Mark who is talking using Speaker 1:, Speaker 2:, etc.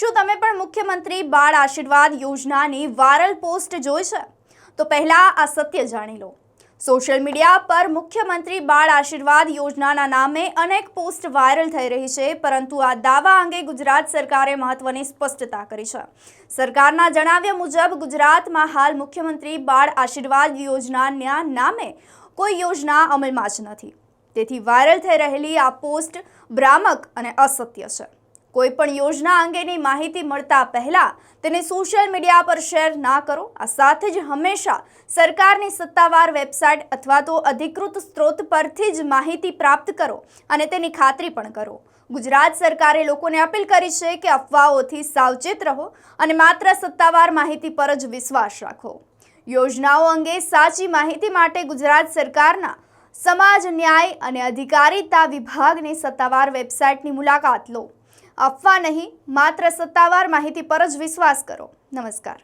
Speaker 1: શું તમે પણ મુખ્યમંત્રી બાળ આશીર્વાદ યોજનાની વાયરલ પોસ્ટ જોઈ છે? તો પહેલા આ સત્ય જાણી લો. સોશિયલ મીડિયા પર મુખ્યમંત્રી બાળ આશીર્વાદ યોજનાના નામે અનેક પોસ્ટ વાયરલ થઈ રહી છે, પરંતુ આ દાવા અંગે ગુજરાત સરકારે મહત્વની સ્પષ્ટતા કરી છે. સરકારના જણાવ્યા મુજબ ગુજરાતમાં હાલ મુખ્યમંત્રી બાળ આશીર્વાદ યોજનાના નામે કોઈ યોજના અમલમાં જ નથી. તેથી વાયરલ થઈ રહેલી આ પોસ્ટ ભ્રામક અને અસત્ય છે. કોઈપણ યોજના અંગેની માહિતી મળતા પહેલા તેને સોશિયલ મીડિયા પર શેર ના કરો. આ સાથે જ હંમેશા સરકારની સત્તાવાર વેબસાઇટ અથવા તો અધિકૃત સ્ત્રોત પરથી જ માહિતી પ્રાપ્ત કરો અને તેની ખાતરી પણ કરો. ગુજરાત સરકારે લોકોને અપીલ કરી છે કે અફવાઓથી સાવચેત રહો અને માત્ર સત્તાવાર માહિતી પર જ વિશ્વાસ રાખો. યોજનાઓ અંગે સાચી માહિતી માટે ગુજરાત સરકારના સમાજ ન્યાય અને અધિકારીતા વિભાગની સત્તાવાર વેબસાઇટની મુલાકાત લો. અફવા નહીં, માત્ર સત્તાવાર માહિતી પર જ વિશ્વાસ કરો. નમસ્કાર.